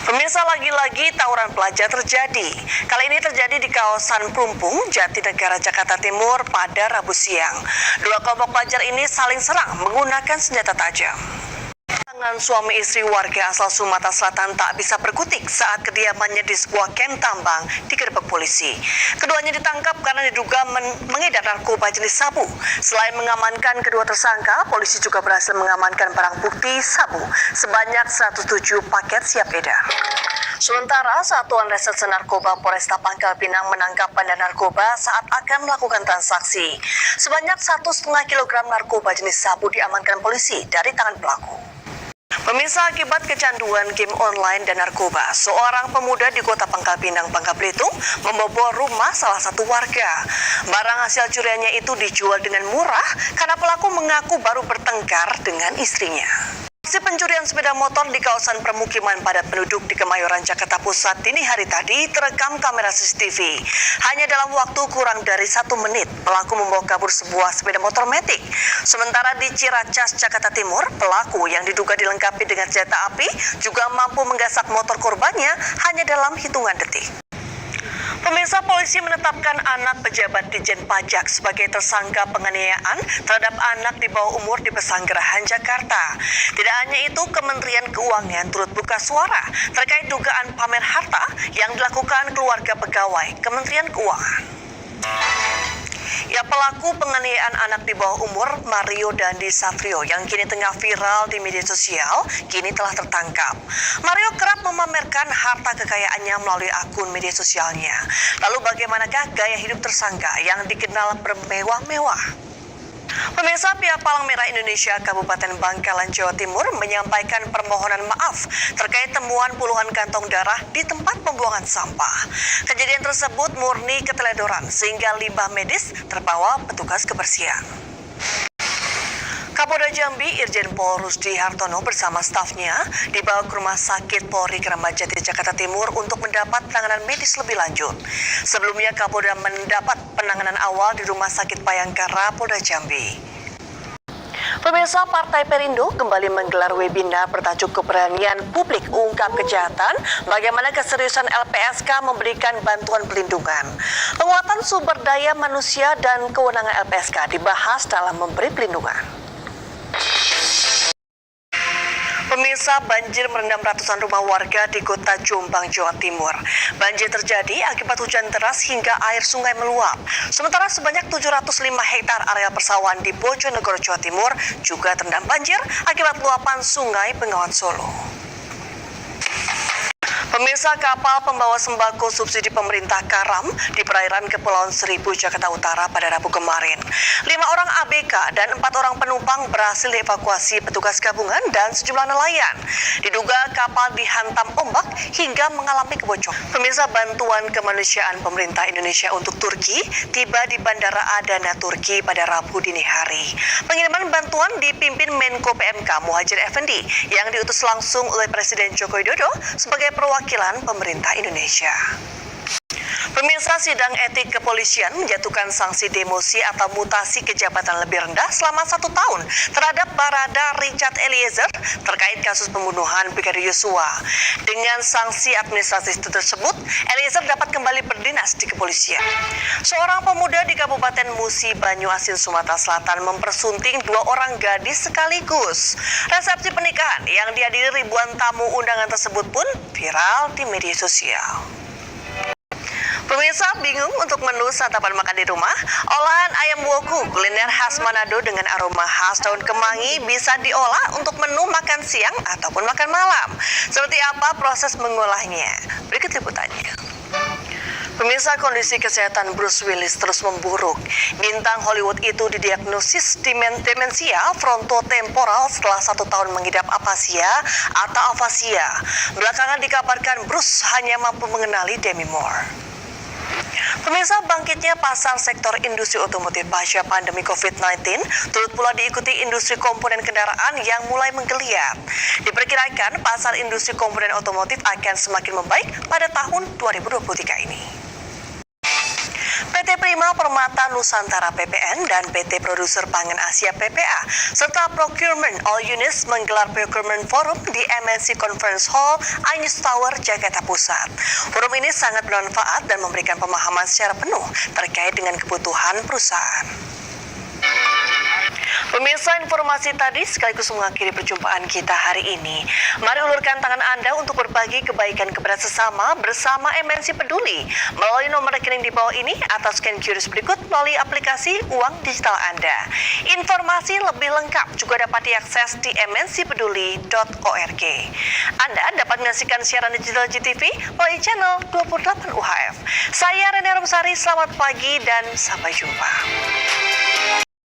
Pemirsa, lagi-lagi tawuran pelajar terjadi. Kali ini terjadi di kawasan Plumpung, Jatinegara, Jakarta Timur pada Rabu siang. Dua kelompok pelajar ini saling serang menggunakan senjata tajam. Pasangan suami istri warga asal Sumatera Selatan tak bisa berkutik saat kediamannya di sebuah kamp tambang digerebek polisi. Keduanya ditangkap karena diduga mengedar narkoba jenis sabu. Selain mengamankan kedua tersangka, polisi juga berhasil mengamankan barang bukti sabu sebanyak 107 paket siap edar. Sementara Satuan Reserse Narkoba Polresta Pangkal Pinang menangkap bandar narkoba saat akan melakukan transaksi. Sebanyak 1,5 kilogram narkoba jenis sabu diamankan polisi dari tangan pelaku. Pemirsa, akibat kecanduan game online dan narkoba, seorang pemuda di kota Pangkal Pinang, Bangka Belitung membobol rumah salah satu warga. Barang hasil curiannya itu dijual dengan murah karena pelaku mengaku baru bertengkar dengan istrinya. Aksi pencurian sepeda motor di kawasan permukiman padat penduduk di Kemayoran, Jakarta Pusat dini hari tadi terekam kamera CCTV. Hanya dalam waktu kurang dari 1 menit, pelaku membawa kabur sebuah sepeda motor matic. Sementara di Ciracas, Jakarta Timur, pelaku yang diduga dilengkapi dengan senjata api juga mampu menggasak motor korbannya hanya dalam hitungan detik. Pemirsa, polisi menetapkan anak pejabat Ditjen Pajak sebagai tersangka penganiayaan terhadap anak di bawah umur di Pesanggerahan, Jakarta. Tidak hanya itu, Kementerian Keuangan turut buka suara terkait dugaan pamer harta yang dilakukan keluarga pegawai Kementerian Keuangan. Pelaku penganiayaan anak di bawah umur Mario Dandi Satrio yang kini tengah viral di media sosial kini telah tertangkap. Mario kerap memamerkan harta kekayaannya melalui akun media sosialnya. Lalu bagaimanakah gaya hidup tersangka yang dikenal bermewah-mewah? Pemirsa, pihak Palang Merah Indonesia Kabupaten Bangkalan, Jawa Timur menyampaikan permohonan maaf terkait temuan puluhan kantong darah di tempat pembuangan sampah. Kejadian tersebut murni keteledoran sehingga limbah medis terbawa petugas kebersihan. Kapolda Jambi Irjen Pol Rusdi Hartono bersama stafnya dibawa ke Rumah Sakit Polri Kramat Jati, Jakarta Timur untuk mendapat penanganan medis lebih lanjut. Sebelumnya Kapolda mendapat penanganan awal di Rumah Sakit Bayangkara, Polda Jambi. Pemirsa, Partai Perindo kembali menggelar webinar bertajuk Keberanian Publik Ungkap Kejahatan, bagaimana keseriusan LPSK memberikan bantuan pelindungan. Penguatan sumber daya manusia dan kewenangan LPSK dibahas dalam memberi pelindungan. Pemirsa, banjir merendam ratusan rumah warga di kota Jombang, Jawa Timur. Banjir terjadi akibat hujan deras hingga air sungai meluap. Sementara sebanyak 705 hektar area persawahan di Bojonegoro, Jawa Timur juga terendam banjir akibat luapan sungai Bengawan Solo. Pemirsa, kapal pembawa sembako subsidi pemerintah karam di perairan Kepulauan Seribu, Jakarta Utara pada Rabu kemarin. 5 orang ABK dan 4 orang penumpang berhasil dievakuasi petugas gabungan dan sejumlah nelayan. Diduga kapal dihantam ombak hingga mengalami kebocoran. Pemirsa, bantuan kemanusiaan pemerintah Indonesia untuk Turki tiba di Bandara Adana, Turki pada Rabu dini hari. Pengiriman bantuan dipimpin Menko PMK Muhadjir Effendi yang diutus langsung oleh Presiden Joko Widodo sebagai perwakilan pemerintah Indonesia. Pemirsa, sidang etik kepolisian menjatuhkan sanksi demosi atau mutasi kejabatan lebih rendah selama 1 tahun terhadap Barada Richard Eliezer terkait kasus pembunuhan Brigadir Yosua. Dengan sanksi administratif tersebut, Eliezer dapat kembali berdinas di kepolisian. Seorang pemuda di Kabupaten Musi, Banyuasin, Sumatera Selatan mempersunting 2 orang gadis sekaligus. Resepsi pernikahan yang dihadiri ribuan tamu undangan tersebut pun viral di media sosial. Pemirsa, bingung untuk menu santapan makan di rumah? Olahan ayam woku, kuliner khas Manado dengan aroma khas daun kemangi bisa diolah untuk menu makan siang ataupun makan malam. Seperti apa proses mengolahnya? Berikut liputannya. Pemirsa, kondisi kesehatan Bruce Willis terus memburuk. Bintang Hollywood itu didiagnosis demensia frontotemporal setelah 1 tahun mengidap afasia atau afasia. Belakangan dikabarkan Bruce hanya mampu mengenali Demi Moore. Pemirsa, bangkitnya pasar sektor industri otomotif pasca pandemi COVID-19 turut pula diikuti industri komponen kendaraan yang mulai menggeliat. Diperkirakan pasar industri komponen otomotif akan semakin membaik pada tahun 2023 ini. PT Prima Permata Nusantara PPN dan PT Produser Pangan Asia PPA serta Procurement All Units menggelar Procurement Forum di MNC Conference Hall Ainus Tower, Jakarta Pusat. Forum ini sangat bermanfaat dan memberikan pemahaman secara penuh terkait dengan kebutuhan perusahaan. Pemirsa, informasi tadi sekaligus mengakhiri perjumpaan kita hari ini. Mari ulurkan tangan Anda untuk berbagi kebaikan kepada sesama bersama MNC Peduli melalui nomor rekening di bawah ini atau scan QRIS berikut melalui aplikasi uang digital Anda. Informasi lebih lengkap juga dapat diakses di mncpeduli.org. Anda dapat menyaksikan siaran digital GTV melalui channel 28 UHF. Saya Rene Romsari, selamat pagi dan sampai jumpa.